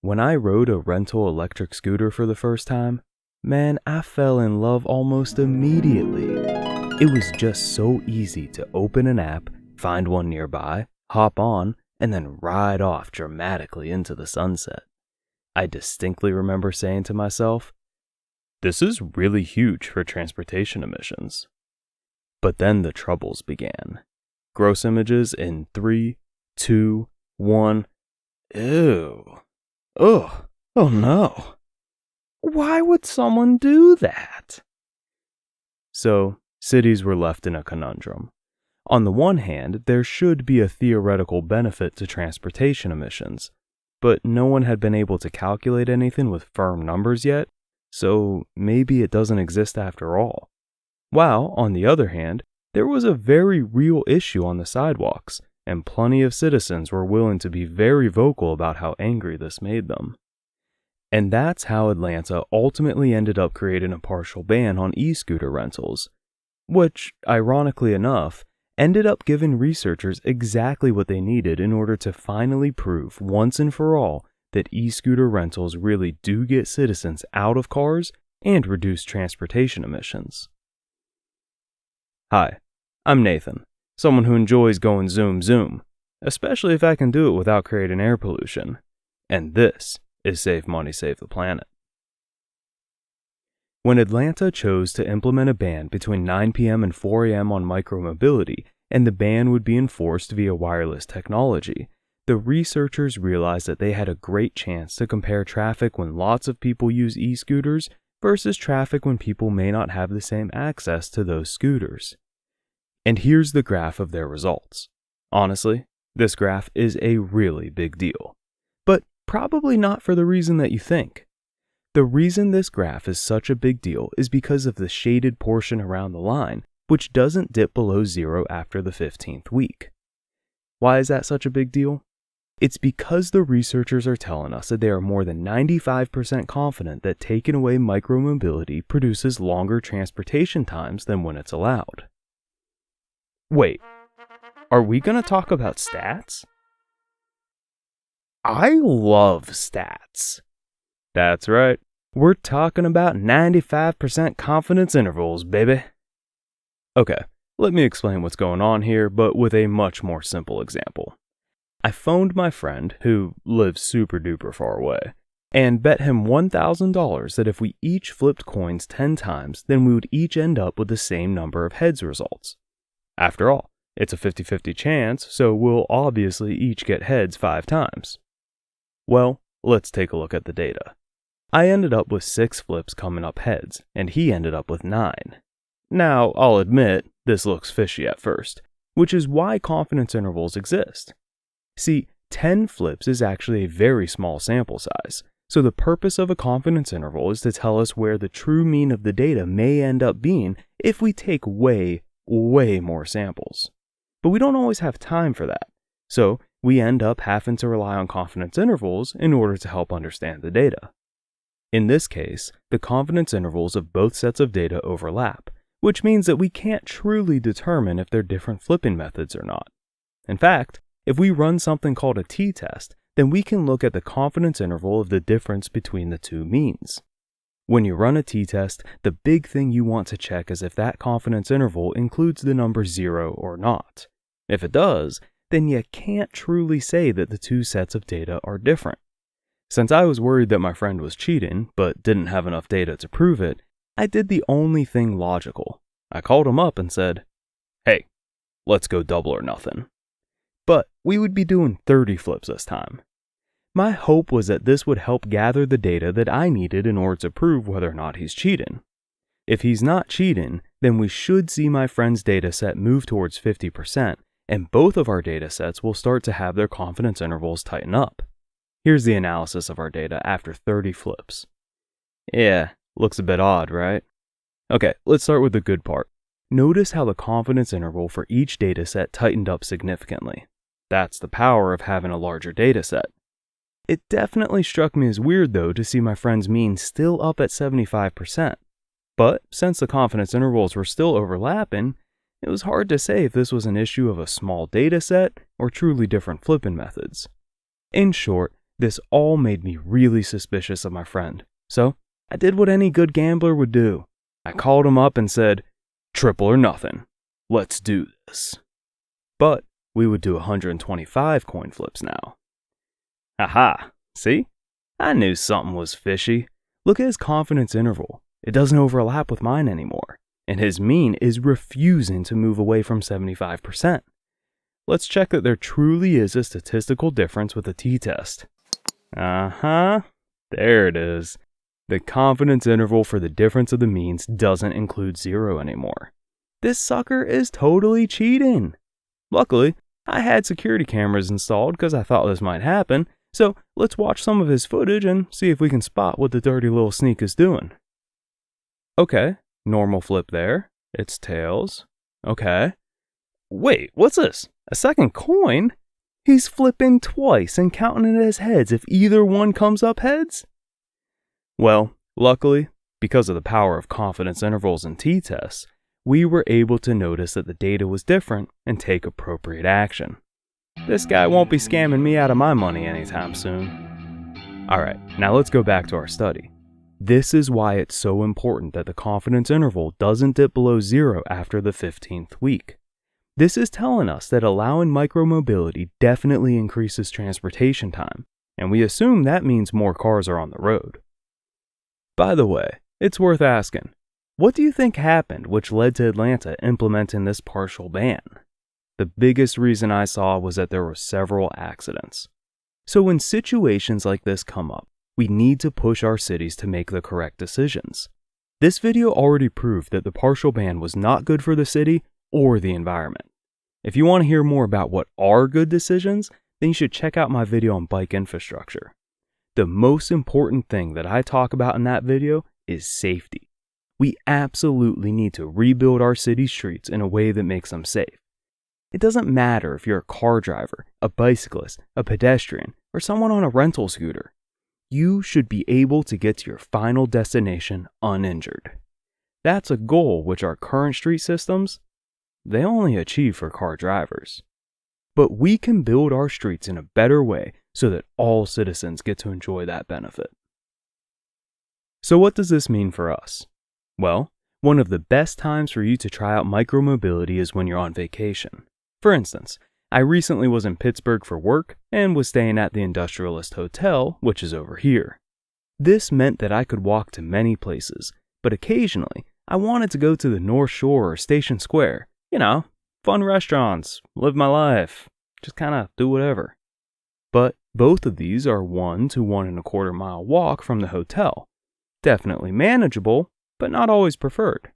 When I rode a rental electric scooter for the first time, man, I fell in love almost immediately. It was just so easy to open an app, find one nearby, hop on, and then ride off dramatically into the sunset. I distinctly remember saying to myself, "This is really huge for transportation emissions." But then the troubles began. Gross images in 3, 2, 1. Ew. Ugh. Oh no. Why would someone do that? So, cities were left in a conundrum. On the one hand, there should be a theoretical benefit to transportation emissions, but no one had been able to calculate anything with firm numbers yet, so maybe it doesn't exist after all. While, on the other hand, there was a very real issue on the sidewalks, and plenty of citizens were willing to be very vocal about how angry this made them. And that's how Atlanta ultimately ended up creating a partial ban on e-scooter rentals, which, ironically enough, ended up giving researchers exactly what they needed in order to finally prove once and for all that e-scooter rentals really do get citizens out of cars and reduce transportation emissions. Hi, I'm Nathan, someone who enjoys going zoom zoom, especially if I can do it without creating air pollution. And this is Save Money, Save the Planet. When Atlanta chose to implement a ban between 9 p.m. and 4 a.m. on micromobility, and the ban would be enforced via wireless technology, the researchers realized that they had a great chance to compare traffic when lots of people use e-scooters versus traffic when people may not have the same access to those scooters. And here's the graph of their results. Honestly, this graph is a really big deal, but probably not for the reason that you think. The reason this graph is such a big deal is because of the shaded portion around the line, which doesn't dip below 0 after the 15th week. Why is that such a big deal? It's because the researchers are telling us that they are more than 95% confident that taking away micromobility produces longer transportation times than when it's allowed. Wait, are we going to talk about stats? I love stats. That's right. We're talking about 95% confidence intervals, baby. Okay, let me explain what's going on here, but with a much more simple example. I phoned my friend, who lives super duper far away, and bet him $1,000 that if we each flipped coins 10 times, then we would each end up with the same number of heads results. After all, it's a 50-50 chance, so we'll obviously each get heads 5 times. Well, let's take a look at the data. I ended up with 6 flips coming up heads, and he ended up with 9. Now, I'll admit, this looks fishy at first, which is why confidence intervals exist. See, 10 flips is actually a very small sample size, so the purpose of a confidence interval is to tell us where the true mean of the data may end up being if we take way more samples. But we don't always have time for that, so we end up having to rely on confidence intervals in order to help understand the data. In this case, the confidence intervals of both sets of data overlap, which means that we can't truly determine if they're different flipping methods or not. In fact, if we run something called a t-test, then we can look at the confidence interval of the difference between the two means. When you run a t-test, the big thing you want to check is if that confidence interval includes the number 0 or not. If it does, then you can't truly say that the two sets of data are different. Since I was worried that my friend was cheating, but didn't have enough data to prove it, I did the only thing logical. I called him up and said, "Hey, let's go double or nothing." But we would be doing 30 flips this time. My hope was that this would help gather the data that I needed in order to prove whether or not he's cheating. If he's not cheating, then we should see my friend's data set move towards 50%, and both of our data sets will start to have their confidence intervals tighten up. Here's the analysis of our data after 30 flips. Yeah, looks a bit odd, right? Okay, let's start with the good part. Notice how the confidence interval for each data set tightened up significantly. That's the power of having a larger data set. It definitely struck me as weird though to see my friend's mean still up at 75%. But since the confidence intervals were still overlapping, it was hard to say if this was an issue of a small data set or truly different flipping methods. In short, This all made me really suspicious of my friend, so I did what any good gambler would do. I called him up and said, "Triple or nothing. Let's do this." But we would do 125 coin flips now. Aha, see? I knew something was fishy. Look at his confidence interval. It doesn't overlap with mine anymore, and his mean is refusing to move away from 75%. Let's check that there truly is a statistical difference with the t-test. There it is. The confidence interval for the difference of the means doesn't include 0 anymore. This sucker is totally cheating. Luckily, I had security cameras installed because I thought this might happen, so let's watch some of his footage and see if we can spot what the dirty little sneak is doing. Okay, normal flip there. It's tails. Okay. Wait, what's this? A second coin? He's flipping twice and counting it as heads if either one comes up heads? Well, luckily, because of the power of confidence intervals and t-tests, we were able to notice that the data was different and take appropriate action. This guy won't be scamming me out of my money anytime soon. Alright, now let's go back to our study. This is why it's so important that the confidence interval doesn't dip below 0 after the 15th week. This is telling us that allowing micromobility definitely increases transportation time, and we assume that means more cars are on the road. By the way, it's worth asking, what do you think happened which led to Atlanta implementing this partial ban? The biggest reason I saw was that there were several accidents. So when situations like this come up, we need to push our cities to make the correct decisions. This video already proved that the partial ban was not good for the city or the environment. If you want to hear more about what are good decisions, then you should check out my video on bike infrastructure. The most important thing that I talk about in that video is safety. We absolutely need to rebuild our city streets in a way that makes them safe. It doesn't matter if you're a car driver, a bicyclist, a pedestrian, or someone on a rental scooter. You should be able to get to your final destination uninjured. That's a goal which our current street systems, they only achieve for car drivers. But we can build our streets in a better way so that all citizens get to enjoy that benefit. So what does this mean for us? Well, one of the best times for you to try out micromobility is when you're on vacation. For instance, I recently was in Pittsburgh for work and was staying at the Industrialist Hotel, which is over here. This meant that I could walk to many places, but occasionally I wanted to go to the North Shore or Station Square. You know, fun restaurants, live my life, just kind of do whatever. But both of these are 1 to 1.25 mile walk from the hotel. Definitely manageable, but not always preferred.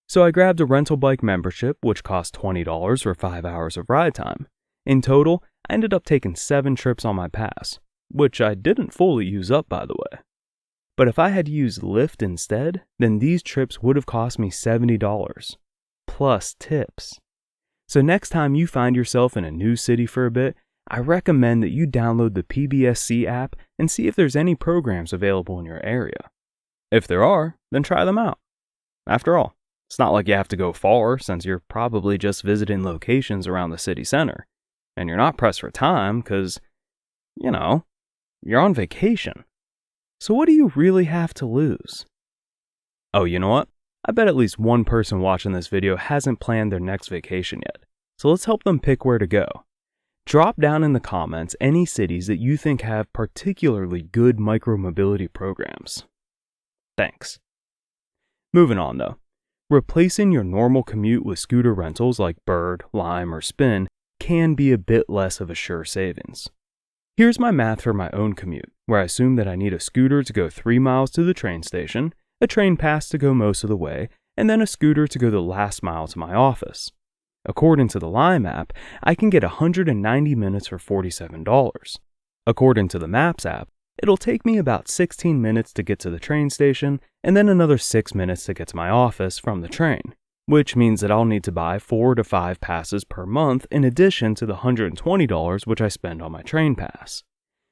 So I grabbed a rental bike membership, which cost $20 for 5 hours of ride time. In total, I ended up taking 7 trips on my pass, which I didn't fully use up, by the way. But if I had used Lyft instead, then these trips would have cost me $70, plus tips. So next time you find yourself in a new city for a bit, I recommend that you download the PBSC app and see if there's any programs available in your area. If there are, then try them out. After all, it's not like you have to go far since you're probably just visiting locations around the city center. And you're not pressed for time because, you're on vacation. So what do you really have to lose? Oh, you know what? I bet at least one person watching this video hasn't planned their next vacation yet. So let's help them pick where to go. Drop down in the comments any cities that you think have particularly good micromobility programs. Thanks. Moving on though. Replacing your normal commute with scooter rentals like Bird, Lime, or Spin can be a bit less of a sure savings. Here's my math for my own commute, where I assume that I need a scooter to go 3 miles to the train station, a train pass to go most of the way, and then a scooter to go the last mile to my office. According to the Lime app, I can get 190 minutes for $47. According to the Maps app, it'll take me about 16 minutes to get to the train station, and then another 6 minutes to get to my office from the train, which means that I'll need to buy 4 to 5 passes per month in addition to the $120 which I spend on my train pass.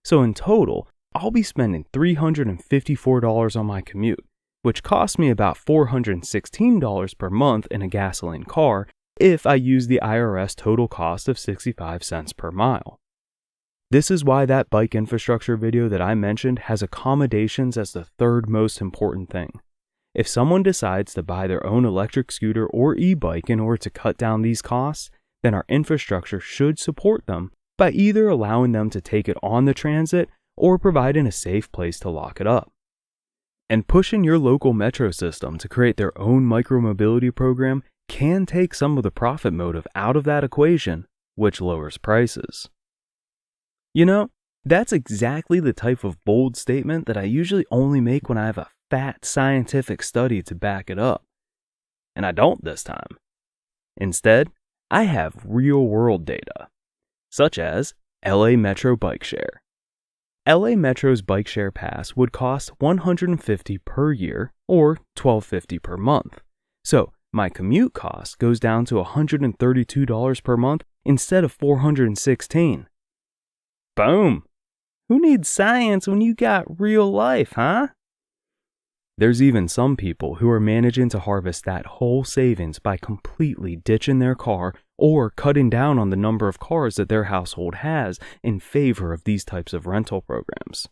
So in total, I'll be spending $354 on my commute, which costs me about $416 per month in a gasoline car if I use the IRS total cost of 65 cents per mile. This is why that bike infrastructure video that I mentioned has accommodations as the third most important thing. If someone decides to buy their own electric scooter or e-bike in order to cut down these costs, then our infrastructure should support them by either allowing them to take it on the transit or providing a safe place to lock it up. And pushing your local metro system to create their own micromobility program can take some of the profit motive out of that equation, which lowers prices. You know, that's exactly the type of bold statement that I usually only make when I have a fat scientific study to back it up. And I don't this time. Instead, I have real-world data, such as LA Metro Bike Share. LA Metro's bike share pass would cost $150 per year or $12.50 per month. So my commute cost goes down to $132 per month instead of $416. Boom! Who needs science when you got real life, huh? There's even some people who are managing to harvest that whole savings by completely ditching their car or cutting down on the number of cars that their household has in favor of these types of rental programs.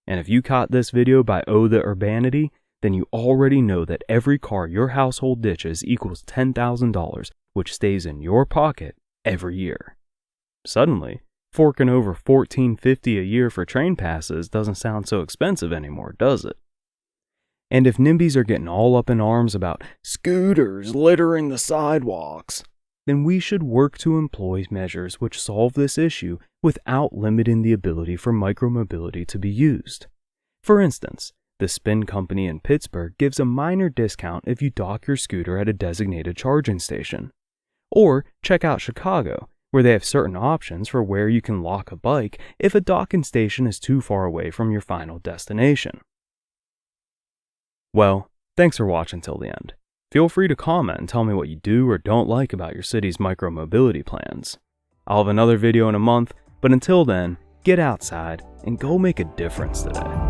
And if you caught this video by Oh the Urbanity, then you already know that every car your household ditches equals $10,000, which stays in your pocket every year. Suddenly, forking over $14.50 a year for train passes doesn't sound so expensive anymore, does it? And if NIMBYs are getting all up in arms about scooters littering the sidewalks, then we should work to employ measures which solve this issue without limiting the ability for micromobility to be used. For instance, the Spin Company in Pittsburgh gives a minor discount if you dock your scooter at a designated charging station. Or check out Chicago, where they have certain options for where you can lock a bike if a docking station is too far away from your final destination. Well, thanks for watching till the end. Feel free to comment and tell me what you do or don't like about your city's micromobility plans. I'll have another video in a month, but until then, get outside and go make a difference today.